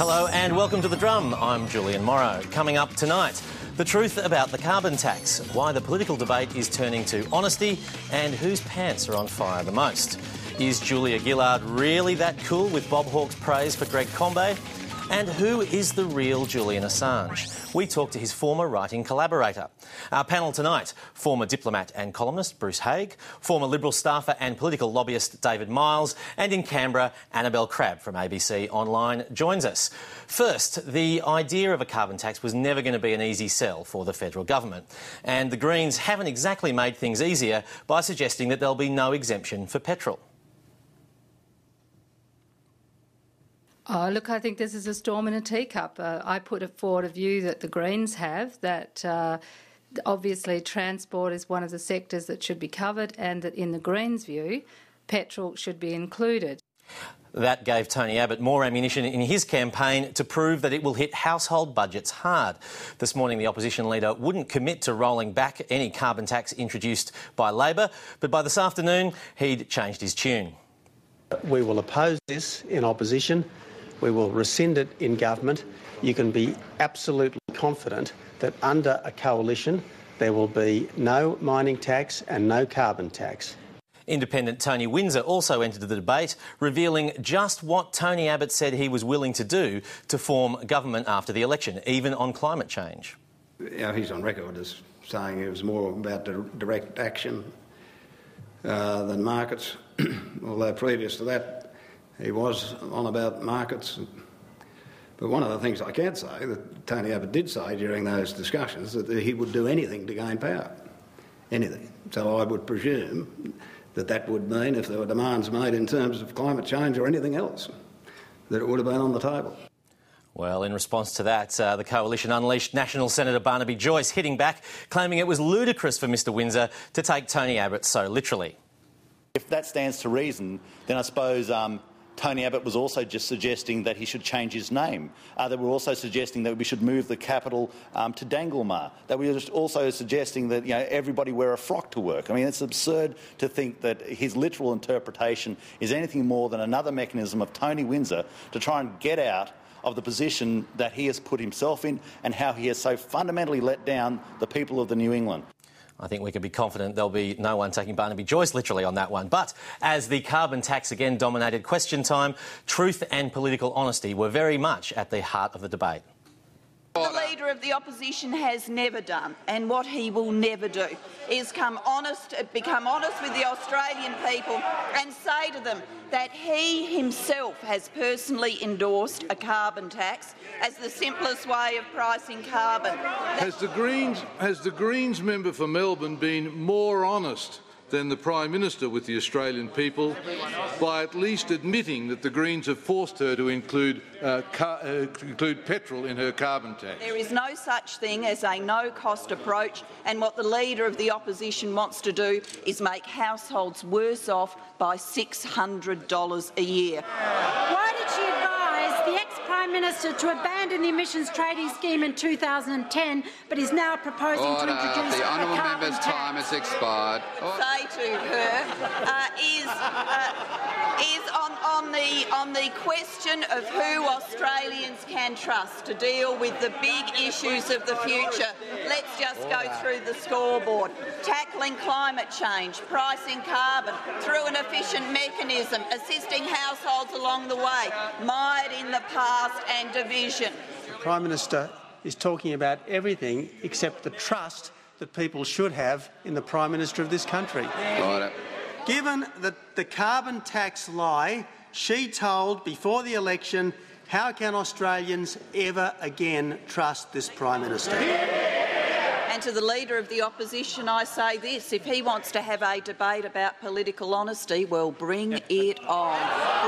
Hello and welcome to The Drum. I'm Julian Morrow. Coming up tonight, the truth about the carbon tax, why the political debate is turning to honesty and whose pants are on fire the most. Is Julia Gillard really that cool with Bob Hawke's praise for Greg Combet? And who is the real Julian Assange? We talk to his former writing collaborator. Our panel tonight, former diplomat and columnist Bruce Haigh, former Liberal staffer and political lobbyist David Miles, and in Canberra, Annabel Crabb from ABC Online joins us. First, the idea of a carbon tax was never going to be an easy sell for the federal government. And the Greens haven't exactly made things easier by suggesting that there'll be no exemption for petrol. Oh, look, I think this is a storm in a teacup. I put forward a view that the Greens have, that obviously transport is one of the sectors that should be covered, and that in the Greens' view, petrol should be included. That gave Tony Abbott more ammunition in his campaign to prove that it will hit household budgets hard. This morning, the opposition leader wouldn't commit to rolling back any carbon tax introduced by Labor, but by this afternoon, he'd changed his tune. We will oppose this in opposition. We will rescind it in government. You can be absolutely confident that under a coalition there will be no mining tax and no carbon tax. Independent Tony Windsor also entered the debate, revealing just what Tony Abbott said he was willing to do to form government after the election, even on climate change. He's on record as saying it was more about direct action than markets, although previous to that he was on about markets. But one of the things I can say that Tony Abbott did say during those discussions, that he would do anything to gain power. Anything. So I would presume that that would mean, if there were demands made in terms of climate change or anything else, that it would have been on the table. Well, in response to that, the coalition unleashed National Senator Barnaby Joyce, hitting back, claiming it was ludicrous for Mr Windsor to take Tony Abbott so literally. If that stands to reason, then I suppose Tony Abbott was also just suggesting that he should change his name. They were also suggesting that we should move the capital to Danglemar. That we were just also suggesting that everybody wear a frock to work. I mean, it's absurd to think that his literal interpretation is anything more than another mechanism of Tony Windsor to try and get out of the position that he has put himself in and how he has so fundamentally let down the people of the New England. I think we can be confident there'll be no one taking Barnaby Joyce literally on that one. But as the carbon tax again dominated question time, truth and political honesty were very much at the heart of the debate. The Leader of the Opposition has never done, and what he will never do, is become honest with the Australian people and say to them that he himself has personally endorsed a carbon tax as the simplest way of pricing carbon. Has the Greens member for Melbourne been more honest than the Prime Minister with the Australian people by at least admitting that the Greens have forced her to include petrol in her carbon tax? There is no such thing as a no-cost approach, and what the Leader of the Opposition wants to do is make households worse off by $600 a year. Why did she advise the ex-Prime Minister to abandon the emissions trading scheme in 2010, but is now proposing to introduce the honourable a carbon member's tax? time has expired. Say to her on the question of who Australians can trust to deal with the big issues of the future. Let's just go through the scoreboard. Tackling climate change, pricing carbon through an efficient mechanism, assisting households along the way, mired in the past and division. The Prime Minister is talking about everything except the trust that people should have in the Prime Minister of this country. Right. Given the carbon tax lie, she told before the election, how can Australians ever again trust this Prime Minister? And to the Leader of the Opposition, I say this: if he wants to have a debate about political honesty, well, bring it on.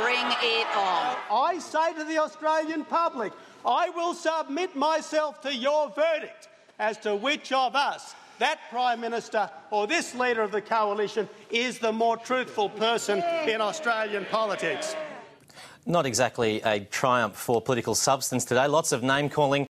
Bring it on. I say to the Australian public, I will submit myself to your verdict as to which of us, that Prime Minister or this Leader of the Coalition, is the more truthful person in Australian politics. Not exactly a triumph for political substance today. Lots of name-calling.